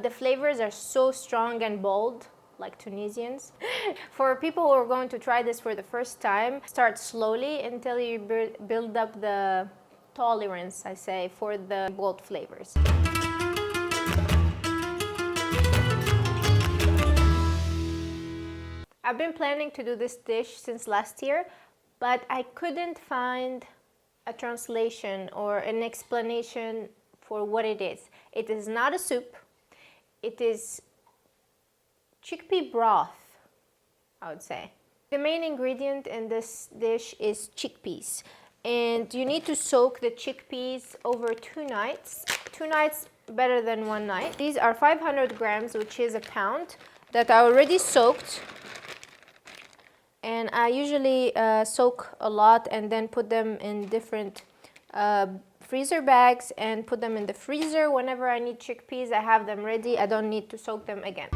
The flavors are so strong and bold, like Tunisians. For people who are going to try this for the first time, start slowly until you build up the tolerance, I say, for the bold flavors. I've been planning to do this dish since last year, but I couldn't find a translation or an explanation for what it is. It is not a soup. It is chickpea broth, I would say. The main ingredient in this dish is chickpeas. And you need to soak the chickpeas over 2 nights. 2 nights better than 1 night. These are 500 grams, which is a pound, that I already soaked. And I usually soak a lot and then put them in different freezer bags and put them in the freezer. Whenever I need chickpeas, I have them ready. I don't need to soak them again.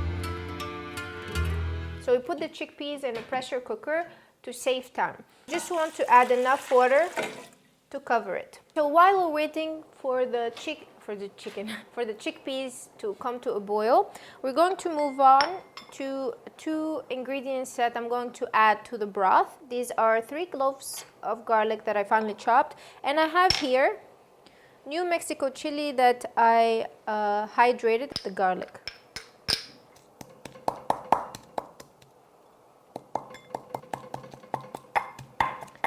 So we put the chickpeas in a pressure cooker to save time. Just want to add enough water to cover it. So while we're waiting for the chickpeas to come to a boil, we're going to move on to 2 ingredients that I'm going to add to the broth. These are 3 cloves of garlic that I finely chopped, and I have here New Mexico chili that I hydrated the garlic.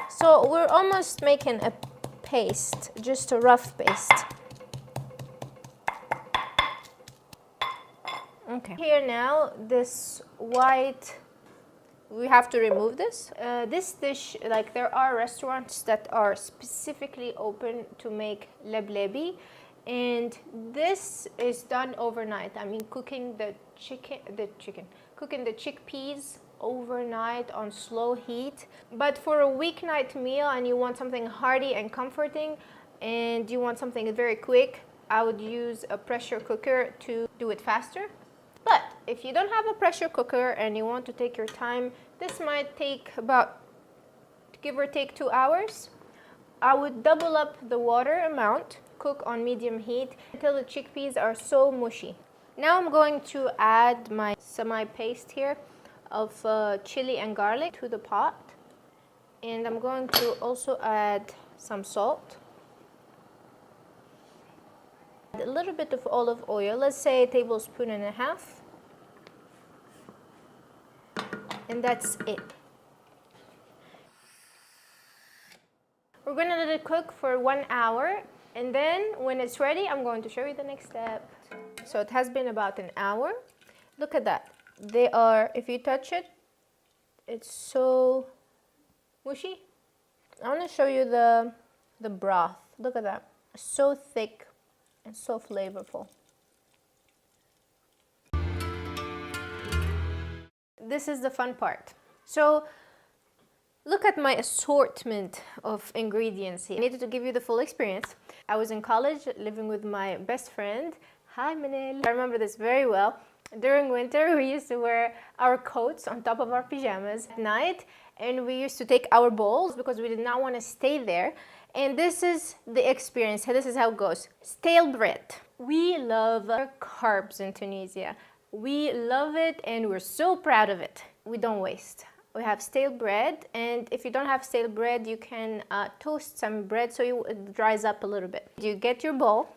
So we're almost making a paste, just a rough paste. Okay. Here now, this white, we have to remove this. This dish, like there are restaurants that are specifically open to make Lablabi, and this is done overnight. I mean, cooking the chickpeas overnight on slow heat. But for a weeknight meal and you want something hearty and comforting and you want something very quick, I would use a pressure cooker to do it faster. But if you don't have a pressure cooker and you want to take your time, this might take about, give or take, 2 hours. I would double up the water amount, cook on medium heat until the chickpeas are so mushy. Now I'm going to add my semi-paste here of chili and garlic to the pot, and I'm going to also add some salt, a little bit of olive oil, let's say 1.5 tablespoons, and that's it. We're going to let it cook for 1 hour, and then when it's ready, I'm going to show you the next step. So it has been about an hour. Look at that. They are, if you touch it, it's so mushy. I want to show you the broth. Look at that. So thick and so flavorful. This is the fun part. So look at my assortment of ingredients here. I needed to give you the full experience. I was in college living with my best friend. Hi, Manel. I remember this very well. During winter, we used to wear our coats on top of our pajamas at night, and we used to take our bowls because we did not want to stay there. And this is the experience. This is how it goes. Stale bread. We love carbs in Tunisia. We love it, and we're so proud of it. We don't waste. We have stale bread, and if you don't have stale bread, you can toast some bread so it dries up a little bit. You get your bowl,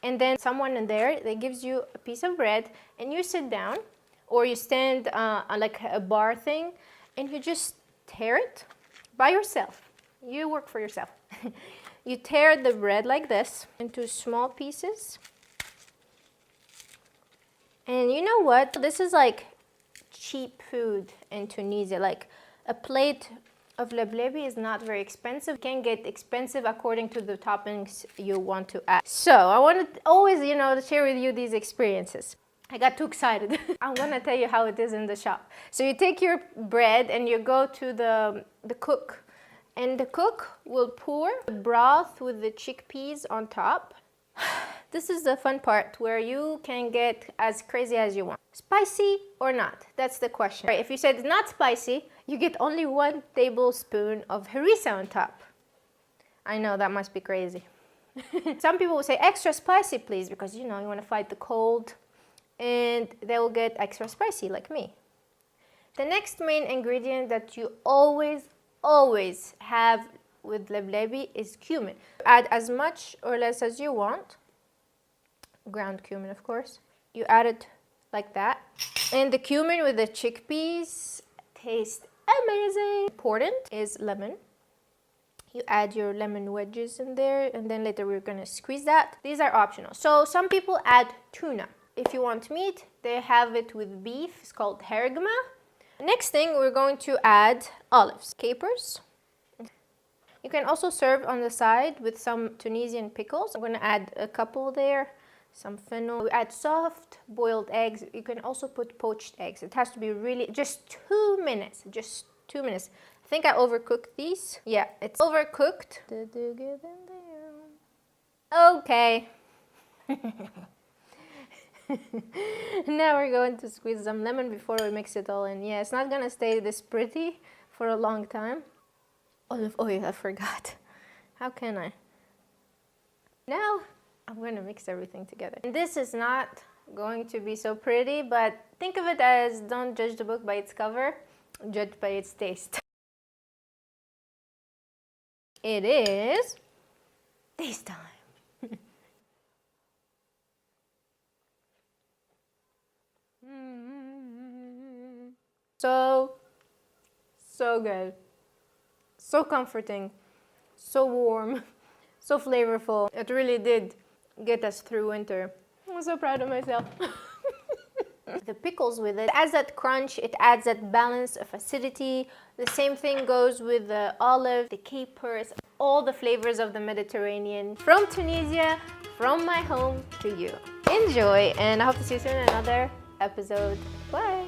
and then someone in there, they gives you a piece of bread, and you sit down, or you stand on like a bar thing, and you just tear it by yourself. You work for yourself. You tear the bread like this into small pieces. And you know what? This is like cheap food in Tunisia. Like a plate of Lablabi is not very expensive. It can get expensive according to the toppings you want to add. So I want to always, to share with you these experiences. I got too excited. I'm gonna tell you how it is in the shop. So you take your bread and you go to the cook, and the cook will pour the broth with the chickpeas on top. This is the fun part where you can get as crazy as you want. Spicy or not? That's the question. If you said not spicy, you get only 1 tablespoon of harissa on top. I know that must be crazy. Some people will say extra spicy, please, because you want to fight the cold. and they will get extra spicy like me. The next main ingredient that you always have with lablabi is cumin. Add as much or less as you want. Ground cumin, of course. You add it like that. And the cumin with the chickpeas tastes amazing. Important is lemon. You add your lemon wedges in there, and then later we're gonna squeeze that. These are optional. So some people add tuna. If you want meat, they have it with beef. It's called hargma. Next thing, we're going to add olives, capers. You can also serve on the side with some Tunisian pickles. I'm gonna add a couple there, some fennel. We add soft boiled eggs. You can also put poached eggs. It has to be really just 2 minutes, just 2 minutes. I think I overcooked these. Yeah, it's overcooked. Okay. Now we're going to squeeze some lemon before we mix it all in. Yeah, it's not gonna stay this pretty for a long time. Olive oil, I forgot. How can I? Now I'm gonna mix everything together. And this is not going to be so pretty, but think of it as don't judge the book by its cover, judge by its taste. It is taste time. So good, so comforting, so warm, so flavorful. It really did get us through winter. I'm so proud of myself. The pickles with it adds that crunch, it adds that balance of acidity. The same thing goes with the olive, the capers, all the flavors of the Mediterranean. From Tunisia, from my home to you. Enjoy, and I hope to see you soon in another episode. Bye!